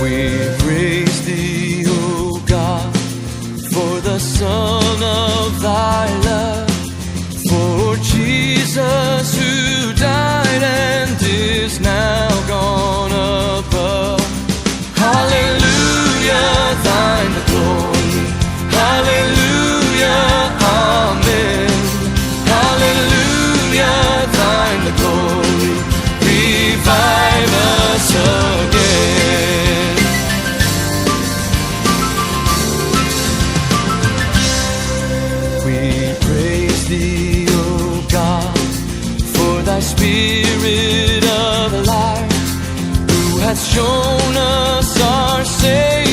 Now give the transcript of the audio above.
We praise thee, O God, for the Son of thy love, for Jesus who died and is now gone above. Hallelujah, thine the glory. Hallelujah, amen. Hallelujah, thine the glory. Revive us again. We praise thee, O God, for thy Spirit of life, who hath shown us our Savior.